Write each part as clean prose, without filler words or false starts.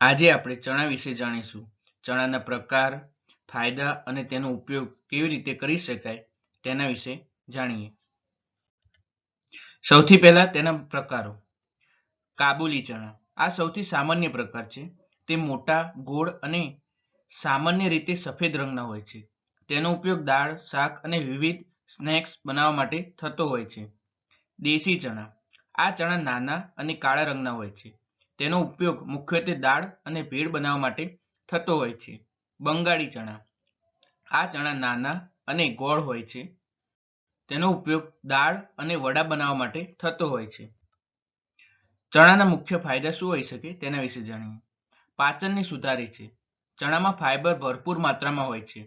આજે આપણે ચણા વિશે જાણીશું. ચણાના પ્રકાર, ફાયદા અને તેનો ઉપયોગ કેવી રીતે કરી શકાય તેના વિશે જાણીએ. સૌથી પહેલા તેના પ્રકારો. કાબુલી ચણા આ સૌથી સામાન્ય પ્રકાર છે. તે મોટા, ગોળ અને સામાન્ય રીતે સફેદ રંગના હોય છે. તેનો ઉપયોગ દાળ, શાક અને વિવિધ સ્નેક્સ બનાવવા માટે થતો હોય છે. દેશી ચણા આ ચણા નાના અને કાળા રંગના હોય છે. તેનો ઉપયોગ મુખ્યત્વે દાળ અને ભેળ બનાવવા માટે થતો હોય છે. બંગાળી ચણા આ ચણા નાના અને ગોળ હોય છે. તેનો ઉપયોગ દાળ અને વડા બનાવવા માટે થતો હોય છે. ચણાના મુખ્ય ફાયદા શું હોઈ શકે તેના વિશે જાણીએ. પાચનને સુધારે છે. ચણામાં ફાઇબર ભરપૂર માત્રામાં હોય છે,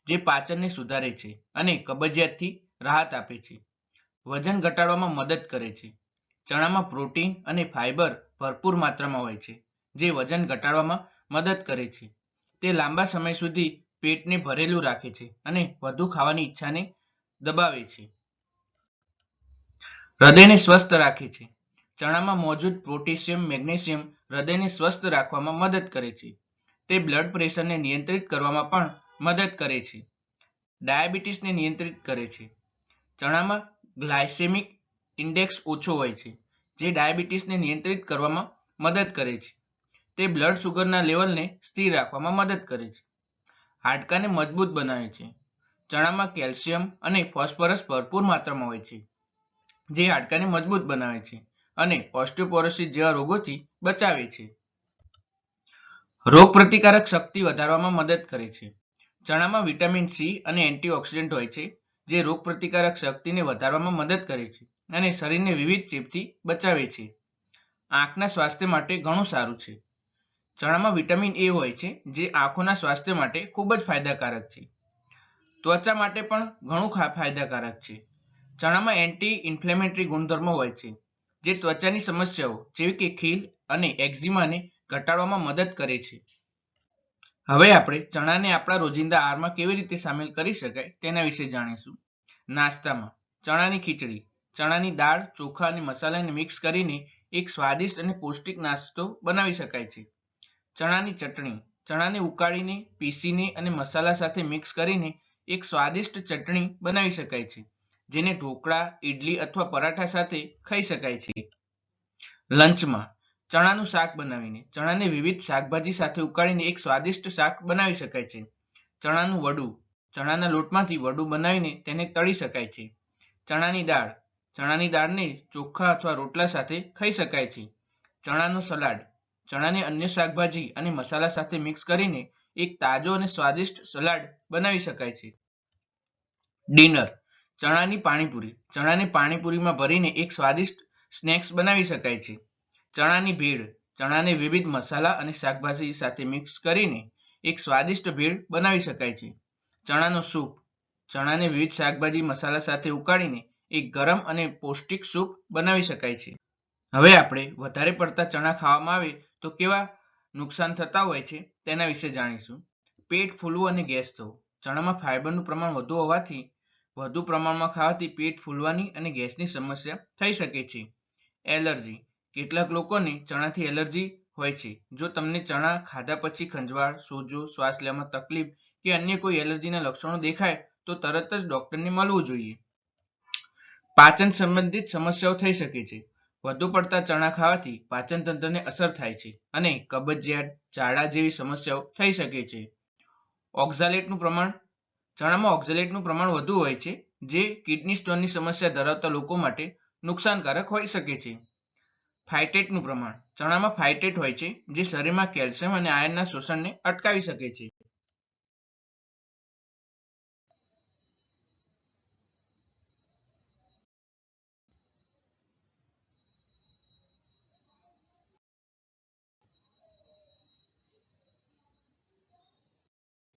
જે પાચનને સુધારે છે અને કબજિયાતથી રાહત આપે છે. વજન ઘટાડવામાં મદદ કરે છે. ચણામાં પ્રોટીન અને ફાઇબર ભરપૂર માત્રામાં હોય છે, જે વજન ઘટાડવામાં મદદ કરે છે. તે લાંબા સમય સુધી પેટને ભરેલું રાખે છે અને વધુ ખાવાની ઈચ્છાને દબાવે છે. હૃદયને સ્વસ્થ રાખે છે. ચણામાં મોજૂદ પોટેશિયમ, મેગ્નેશિયમ હૃદયને સ્વસ્થ રાખવામાં મદદ કરે છે. તે બ્લડ પ્રેશરને નિયંત્રિત કરવામાં પણ મદદ કરે છે. ડાયાબિટીસને નિયંત્રિત કરે છે. ચણામાં ગ્લાયસેમિક ઇન્ડેક્સ ઓછો હોય છે, જે ડાયાબિટીસને નિયંત્રિત કરવામાં મદદ કરે છે. તે બ્લડ શુગરના લેવલને સ્થિર રાખવામાં મદદ કરે છે. હાડકાને મજબૂત બનાવે છે. ચણામાં કેલ્શિયમ અને ફોસ્ફરસ ભરપૂર માત્રામાં હોય છે, જે હાડકાને મજબૂત બનાવે છે અને ઓસ્ટિયોપોરોસિસ જેવા રોગોથી બચાવે છે. રોગપ્રતિકારક શક્તિ વધારવામાં મદદ કરે છે. ચણામાં વિટામિન સી અને એન્ટીઓક્સિડન્ટ હોય છે, જે રોગપ્રતિકારક શક્તિને વધારવામાં મદદ કરે છે અને શરીરને વિવિધ ચેપથી બચાવે છે. આંખના સ્વાસ્થ્ય માટે ઘણું સારું છે. ચણામાં વિટામિન એ હોય છે, જે આંખોના સ્વાસ્થ્ય માટે ખૂબ જ ફાયદાકારક છે. ત્વચા માટે પણ ઘણું ફાયદાકારક છે. ચણામાં એન્ટી ઇન્ફ્લેમેટરી ગુણધર્મો હોય છે, જે ત્વચાની સમસ્યાઓ જેવી કે ખીલ અને એક્ઝિમાને ઘટાડવામાં મદદ કરે છે. હવે આપણે ચણાને આપણા રોજિંદા આહારમાં કેવી રીતે સામેલ કરી શકાય તેના વિશે જાણીશું. નાસ્તામાં ચણાની ખીચડી ચણાની દાળ, ચોખા અને મસાલાને મિક્સ કરીને એક સ્વાદિષ્ટ અને પૌષ્ટિક નાસ્તો બનાવી શકાય છે. ચણાની ચટણી ચણાને ઉકાળીને, પીસીને અને મસાલા સાથે મિક્સ કરીને એક સ્વાદિષ્ટ ચટણી બનાવી શકાય છે, જેને ઢોકળા, ઇડલી અથવા પરાઠા સાથે ખાઈ શકાય છે. લંચમાં ચણાનું શાક બનાવીને ચણાને વિવિધ શાકભાજી સાથે ઉકાળીને એક સ્વાદિષ્ટ શાક બનાવી શકાય છે. ચણાનું વડું ચણાના લોટમાંથી વડું બનાવીને તેને તળી શકાય છે. ચણાની દાળને ચોખા અથવા રોટલા સાથે ખાઈ શકાય છે. ચણાનું સલાડ ચણાને અન્ય શાકભાજી અને મસાલા સાથે મિક્સ કરીને એક તાજો અને સ્વાદિષ્ટ સલાડ બનાવી શકાય છે. ડિનર ચણાની પાણીપુરી ચણાને પાણીપુરીમાં ભરીને એક સ્વાદિષ્ટ સ્નેક્સ બનાવી શકાય છે. ચણાની ભેળ ચણાને વિવિધ મસાલા અને શાકભાજી સાથે મિક્સ કરીને એક સ્વાદિષ્ટ ભેળ બનાવી શકાય છે. ચણાનો સૂપ ચણાને વિવિધ શાકભાજી મસાલા સાથે ઉકાળીને એક ગરમ અને પૌષ્ટિક સૂપ બનાવી શકાય છે. હવે આપણે વધારે પડતા ચણા ખાવામાં આવે તો કેવા નુકસાન થતા હોય છે તેના વિશે જાણીશું. પેટ ફૂલવું અને ગેસ થવું ચણામાં ફાઇબરનું પ્રમાણ વધુ હોવાથી વધુ પ્રમાણમાં ખાવાથી પેટ ફૂલવાની અને ગેસની સમસ્યા થઈ શકે છે. એલર્જી કેટલાક લોકોને ચણાથી એલર્જી હોય છે. જો તમને ચણા ખાધા પછી ખંજવાળ, સોજો, શ્વાસ લેવામાં તકલીફ કે અન્ય કોઈ એલર્જીના લક્ષણો દેખાય તો તરત જ ડોક્ટરને મળવું જોઈએ. પાચન સંબંધિત સમસ્યાઓ થઈ શકે છે. વધુ પડતા ચણા ખાવાથી પાચન તંત્રને અસર થાય છે અને કબજિયાત, ઝાડા જેવી સમસ્યાઓ થઈ શકે છે. ચણામાં ઓક્ઝેલેટનું પ્રમાણ વધુ હોય છે, જે કિડની સ્ટોનની સમસ્યા ધરાવતા લોકો માટે નુકસાનકારક હોઈ શકે છે. ફાઇટેટનું પ્રમાણ ચણામાં ફાઇટેટ હોય છે, જે શરીરમાં કેલ્શિયમ અને આયર્નના શોષણને અટકાવી શકે છે.